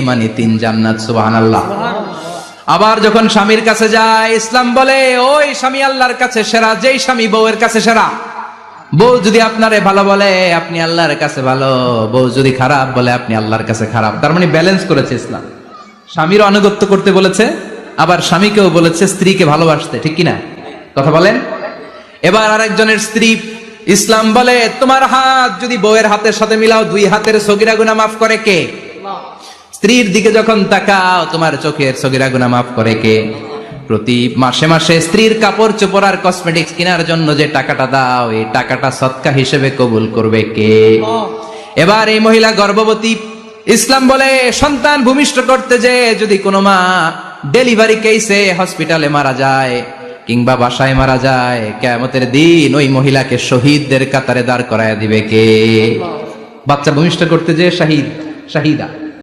মানে 3 জান্নাত। সুবহানাল্লাহ। আবার যখন স্বামীর কাছে যায়, ইসলাম বলে ওই স্বামী আল্লাহর কাছে সেরা, যেই স্বামী বউয়ের কাছে সেরা। বউ যদি আপনারে ভালো বলে আপনি আল্লাহর কাছে ভালো, বউ যদি খারাপ বলে আপনি আল্লাহর কাছে খারাপ। তার মানে ব্যালেন্স করেছে ইসলাম। স্বামীর আনুগত্য করতে বলেছে, আবার স্বামীকেও বলেছে স্ত্রীকে ভালোবাসতে, ঠিক কিনা? কথা বলেন। এবার আরেকজনের স্ত্রী, ইসলাম বলে তোমার হাত যদি বউয়ের হাতের সাথে মিলাও, 2 হাতের সগীরা গুনাহ মাফ করে কে? স্ত্রীর দিকে যখন তাকাও, তোমার চোখের সগীরা গুনাহ মাফ করে কে? প্রতি মাসে মাসে স্ত্রীর কাপড় চোপড় আর কসমেটিক্স কেনার জন্য যে টাকাটা দাও, এই টাকাটা সদকা হিসেবে কবুল করবে কে? এবার এই মহিলা গর্ভবতী, ইসলাম বলে সন্তান ভূমিষ্ঠ করতে যে যদি কোনো মা ডেলিভারি কেসে হসপিটালে মারা যায় কিংবা বাসায় মারা যায়, কিয়ামতের দিন ওই মহিলাকে শহীদদের কাতারে দাঁড় করায় দিবে কে? বাচ্চা ভূমিষ্ঠ করতে যে শাহিদা